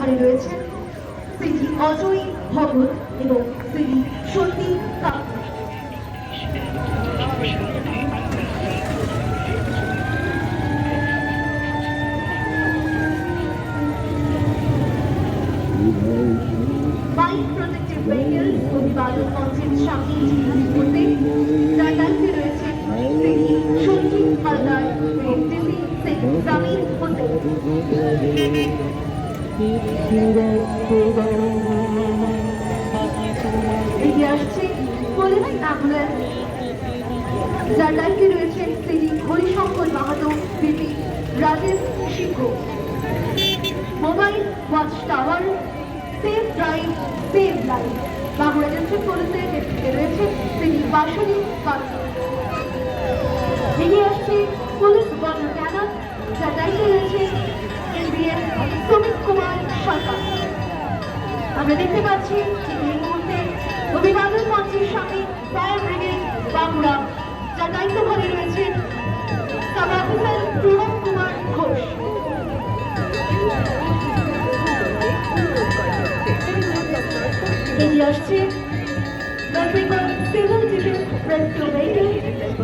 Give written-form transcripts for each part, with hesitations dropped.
ঘরে রয়েছেন শ্রী অজয় ভগত এবং শ্রী সতী কাপুর। বাইক প্রোটেক্টেড ভেহিকল অভিবাদন মঞ্চের সামনে জিজ্ঞাসা করতে যার দায়িত্বে রয়েছে শ্রী সঞ্জীব হালদার এবং ডিসি শ্রী জামিল হোসেন। এগিয়ে আসছে পুলিশ অ্যাম্বুলেন্স যার দায়িত্বে রয়েছেন Shri Harishankar Mahato BP Rajesh Singh. Mobile watch tower save drive save life Bankura district পুলিশের নেতৃত্বে রয়েছে শ্রী বাসনী পাত্র। এগিয়ে আসছে পুলিশ ওয়াটার ক্যানন যার দায়িত্বে রয়েছে এনবিএস সুমিত কুমার সরকার। আমরা দেখতে পাচ্ছি ঠিক এই মুহূর্তে অভিবাদন মঞ্চের সামনে ফায়ার ব্রিগেড বাঁকুড়া যার দায়িত্বভারে রয়েছেন সাব অফিসার প্রণব কুমার ঘোষ। এগিয়ে আসছে West Bengal civil defence rescue vehicle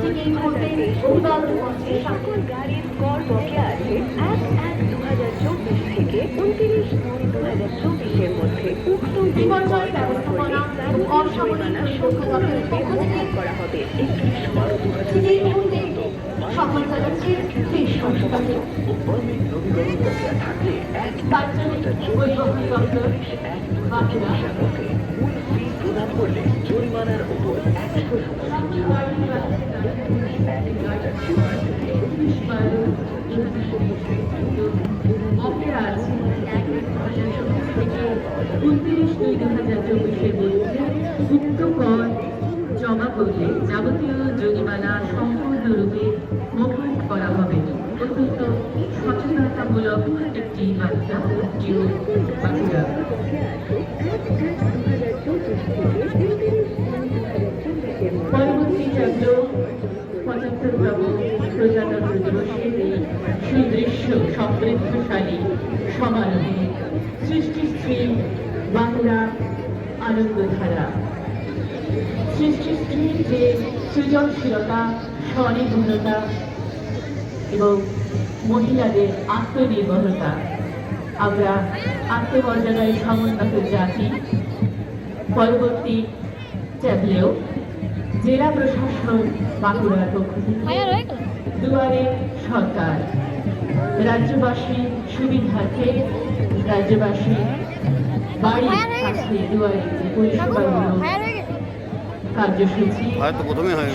ঠিক এই মুহূর্তে অভিবাদন মঞ্চের সামনে। গাড়ির কর বকেয়া আছে 1/1/2024 থেকে 29/2/2024 মধ্যে উক্ত বিপর্যয় ব্যবস্থাপনা এবং অসামরিক প্রশিক্ষণ দপ্তরের পক্ষ থেকে করা হবে। ঠিক এই মুহূর্তে সফল চালাচ্ছে দেশ সরকার। বাচ্চাদের পরিবহন দপ্তর বাঁকুড়া প্রদান করলে জরিমানার উপর 29/2/2024 মধ্যে উক্ত কর জমা করলে যাবতীয় জরিমানা সম্পূর্ণরূপে মকুব করা হবে। অত্যন্ত সচেতনতামূলক একটি বার্তা জিও বাঁকুড়া। পরবর্তী চাইল ৭৫তম প্রজাতন্ত্র দিবসের এই সুদৃশ্য সমৃদ্ধশালী সমারোহে সৃষ্টিশ্রী বাংলা আনন্দধারা। সৃষ্টিশ্রীর যে সৃজনশীলতা, স্বনির্ভরতা এবং মহিলাদের আত্মনির্ভরতা, আমরা আত্মমর্যাদায় সমুন্নত জাতি। পরবর্তী ট্যাবলেও জেলা প্রশাসন বাঁকুড়ার পক্ষ থেকে দুয়ারে সরকার রাজ্যবাসীর সুবিধার্থে রাজ্যবাসী বাড়ির কাছে দুয়ারে যে পরিষেবাগুলো কার্যসূচি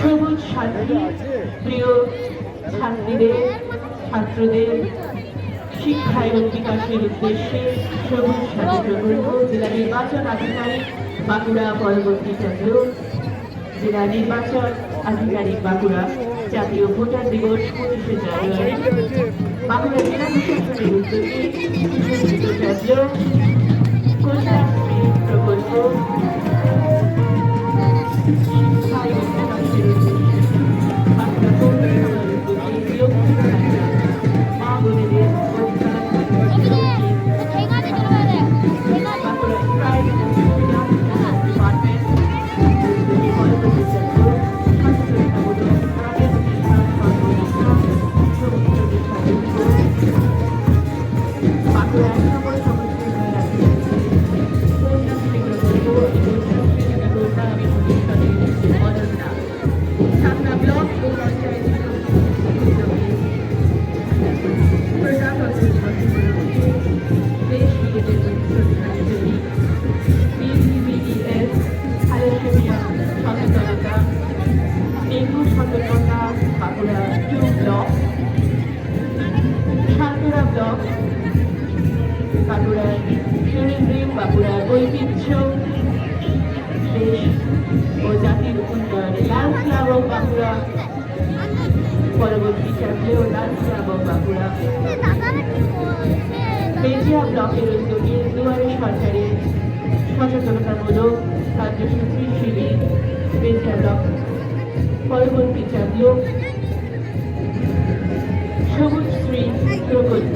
সবুজ সাথী প্রিয় ছাত্রীদের ছাত্রদের শিক্ষা এবং বিকাশের উদ্দেশ্যে সবুজ সাথী প্রকল্প জেলা নির্বাচন আধিকারিক বাঁকুড়া। পরবর্তী চন্দ্র জেলা নির্বাচন আধিকারিক বাঁকুড়া। জাতীয় ভোটার দিবস ২৫শে জানুয়ারি বাঁকুড়া জেলা প্রশাসনের উদ্যোগে কন্যাশ্রী প্রকল্প বাঁকুড়া পৌরসভার উদ্যোগে মা বোনেদের বাঁকুড়ার ঐতিহ্য দেশ ও জাতির উন্নয়নে লাল ক্লাব অফ বাঁকুড়া। পরবর্তী চাকরিও লাল ক্লাব অফ বাঁকুড়া বেজিয়া ব্লকের উদ্যোগে দুয়ারে সরকারের সচেতনতামূলক কার্যসূচি শিবির বেজিয়া ব্লক। পরবর্তী চাকরিও সবুজ শ্রী প্রকল্প।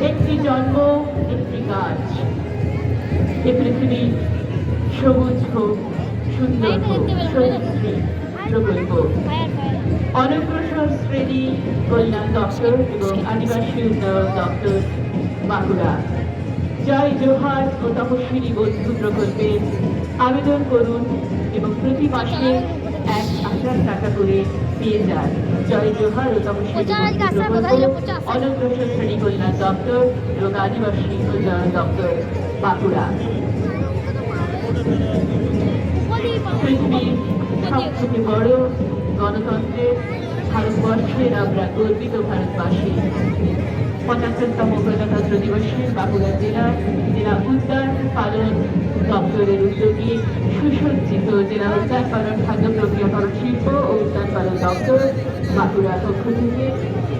একটি জন্ম একটি গাছ। এ পৃথিবী সবুজ হোক, সুন্দর হোক, সবুজশ্রী প্রকল্প। অনগ্রসর শ্রেণী কল্যাণ দপ্তর এবং আদিবাসী উন্নয়ন দপ্তর বাঁকুড়া। জয় জোহার ও তপস্বিনী বন্ধু প্রকল্পে আবেদন করুন এবং প্রতি মাসে 1,000 টাকা করে পেয়ে যান। জয় জোহার ও তপস্বিনী বন্ধু প্রকল্প, অনগ্রসর শ্রেণী কল্যাণ দপ্তর এবং আদিবাসী উন্নয়ন দপ্তর বাঁকুড়া। পৃথিবীর সবথেকে বড় গণতন্ত্রের ভারতবর্ষের আমরা গর্বিত ভারতবাসী। 75তম প্রজাতন্ত্র দিবসে বাঁকুড়া জেলার জেলা উদ্যান পালন দপ্তরের উদ্যোগে সুসজ্জিত জেলা উদ্যান পালন খাদ্য প্রক্রিয়াকরণ শিল্প ও উদ্যান পালন দপ্তর বাঁকুড়ার পক্ষ থেকে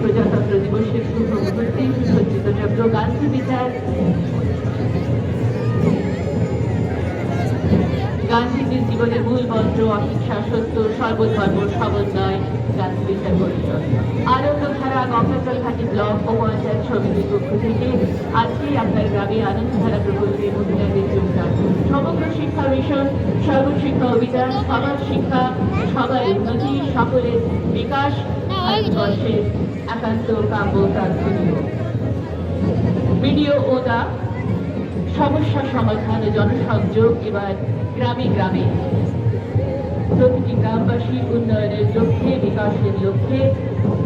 প্রজাতন্ত্র দিবসের শুভ মুহূর্তে সুসজ্জিত চক্র গান্ধী বিচার গান্ধীজির জীবনের মূল মন্ত্র অহিংসা, সত্য, সর্বধর্ম সমন্বয়, গান্ধী বিচার পরিষদ। আনন্দধারা গঙ্গাজলঘাটি ব্লক ও পঞ্চায়েত সমিতির পক্ষ থেকে আজকে আপনার গ্রামে আনন্দধারা প্রকল্পে মহিলাদের যোগদান। সমগ্র শিক্ষা মিশন, সর্বশিক্ষা অভিযান, সবার শিক্ষা, সবার উন্নতি, সকলের বিকাশ ভারতবর্ষের একান্ত কাম্য প্রার্থনীয়। ভিডিও ওদা সমস্যা সমাধান ও জনসংযোগ এবার গ্রামে গ্রামে। প্রতিটি গ্রামবাসী উন্নয়নের লক্ষ্যে, বিকাশের লক্ষ্যে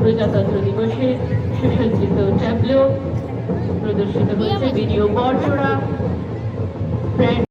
প্রজাতন্ত্র দিবসে সুসজ্জিত ট্যাবলো প্রদর্শিত হচ্ছে। ভিডিও বড়জোড়া